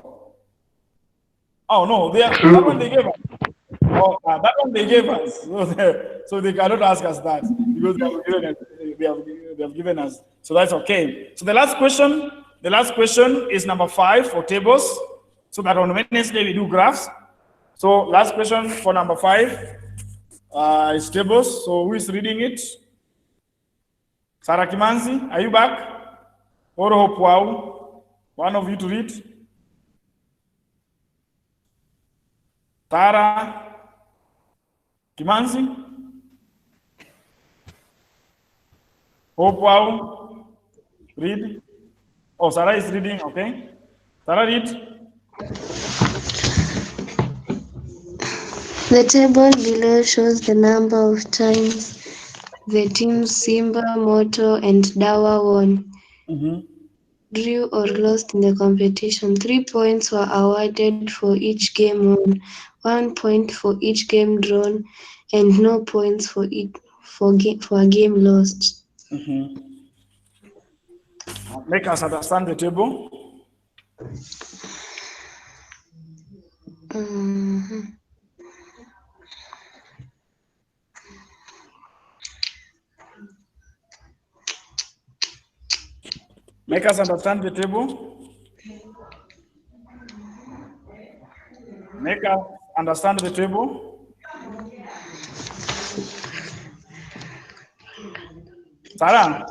Oh no, that one they gave us. Oh, that one they gave us. So they cannot ask us that because they have given us. So that's okay. So the last question is number 5 for tables. So that on Wednesday we do graphs. So last question for number 5 is tables. So who is reading it? Sarah Kimanzi, are you back? Or Hope Wow? One of you to read. Tara Kimanzi? Hope Wow? Read. Oh, Sarah is reading, okay. Sarah, read. The table below shows the number of times the teams Simba, Moto, and Dawa won, drew, or lost in the competition. 3 points were awarded for each game won, 1 point for each game drawn, and no points for a game lost. Make us understand the table. Make us understand the table. Make us understand the table. Sarah,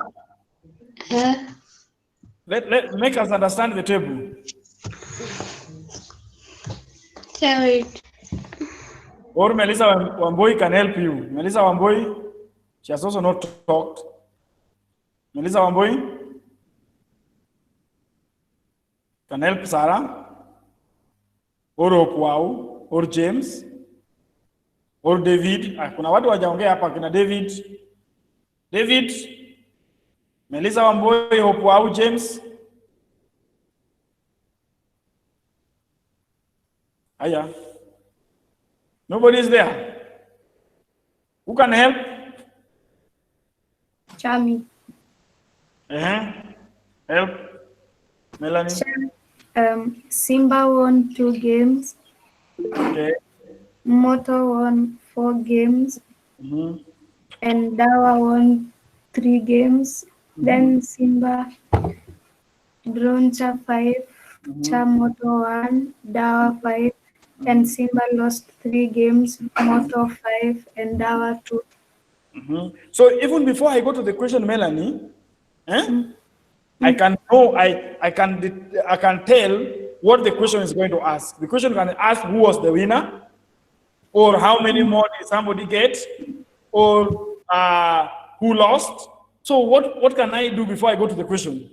make us understand the table. Sorry. Or Melissa Wamboi can help you. Melissa Wamboi, she has also not talked. Melissa Wamboi can help Sarah, or Okwau, or James, or David. Kuna watu wajaongea hapa, kina David. David, Melissa Wamboi, Okwau, James. Aya. Nobody is there. Who can help? Chami. Help. Melanie. Simba won 2 games. Okay. Moto won 4 games. And Dawa won 3 games. Then Simba drawn Cha 5, Cha Moto 1, Dawa 5, and Simba lost 3 games, Moto 5, and Dawa 2. So even before I go to the question, Melanie, I can know, I can tell what the question is going to ask. The question can ask who was the winner, or how many more did somebody get, or who lost. So what can I do before I go to the question?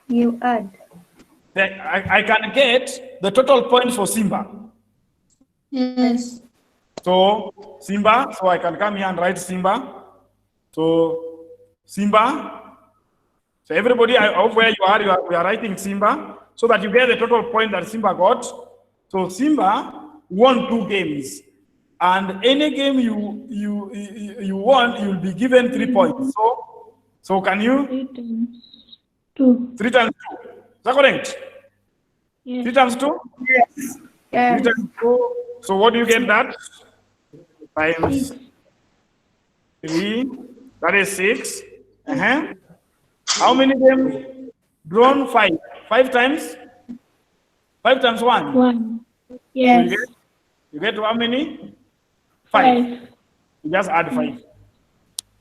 You add. I can get the total point for Simba. Yes. So Simba, so I can come here and write Simba. So Simba. So everybody, I hope where you are, we are writing Simba so that you get the total point that Simba got. So Simba won 2 games, and any game you won, you will be given 3 points. So can you? 3 times 2. 3 times 2. Is that correct? Yes. 3 times 2? Yes. 3 times 2. So what do you get that? Times 6. 3. That is 6. How many games? Drawn 5. 5 times? 5 times 1. 1. So Yes. you get how many? 5. 5. You just add 5.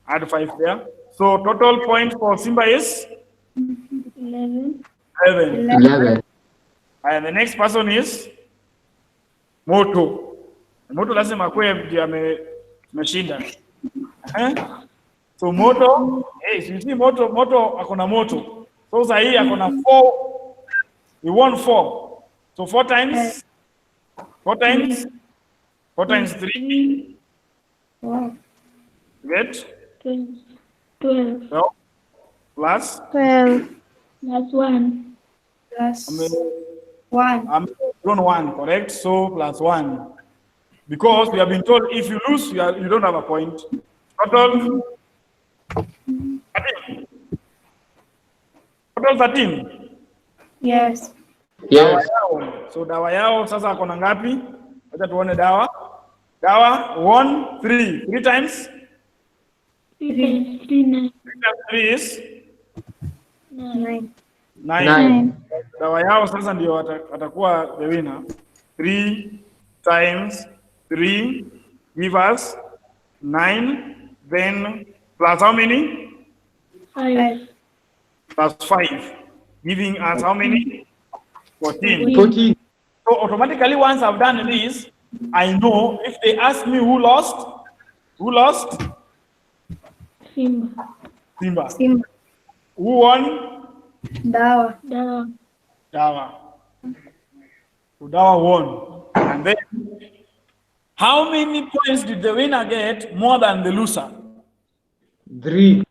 Add 5 there. So total point for Simba is 11. 11. 11. And the next person is Moto. Moto lazima kwe ndiye ameshinda. So Moto, hey, you see Moto akona Moto. So sahi akona 4. He won 4. So 4 times 4 times 4 times 3. Wow. Get 12. well, plus 12. Plus 1. Plus I'm 1. I'm drawn 1, correct? So plus 1. Because we have been told if you lose, you don't have a point. Total 13. Total 13. Yes. Dawa Yes. yao. So dawa yao sasa akona ngapi? Acha tuone dawa. Dawa 1, 3. 3 times? 3 times 3, 9. 3 times 3 is 9. 9. Dawa yao sasa ndio atakuwa the winner. 3 times 3 give us 9. Then plus how many? 5. Plus 5. Giving us how many? 14. 14. So automatically once I've done this, I know if they ask me who lost? Simba. Simba. Simba. Who won? Dawa. Dawa. Dawa. So Dawa won. And then, how many points did the winner get more than the loser? 3.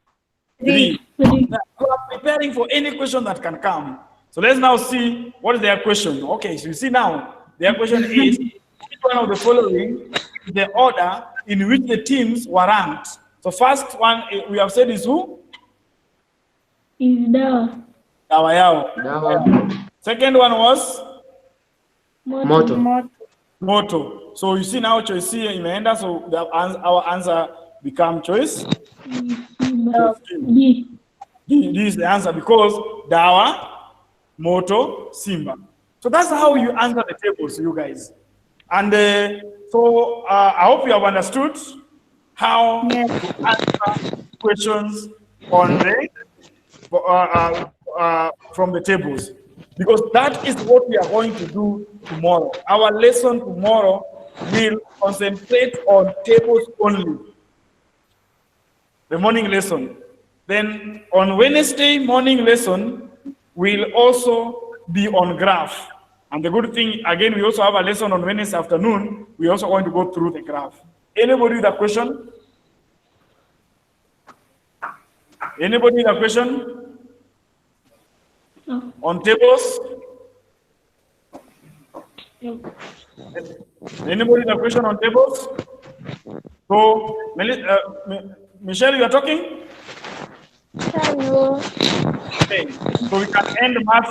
3. 3. So I'm preparing for any question that can come. So let's now see what is their question. Okay, so you see now, their question is, which one of the following is the order in which the teams were ranked? So first one we have said is who? Is Dawa. Dawa yao. Dawa. Second one was Moto. Moto. So you see now choice C imeenda, so our answer become choice. Simba. D. This is the answer because Dawa, Moto, Simba. So that's how you answer the tables, you guys. And so I hope you have understood how to answer questions on the from the tables, because that is what we are going to do tomorrow. Our lesson tomorrow will concentrate on tables only. The morning lesson. Then on Wednesday morning lesson will also be on graph. And the good thing, again, we also have a lesson on Wednesday afternoon. We're also going to go through the graph. Anybody with a question? Anybody with a question? No. On tables? No. Anybody with a question on tables? So, Michelle, you are talking? Hello. Okay. So we can end math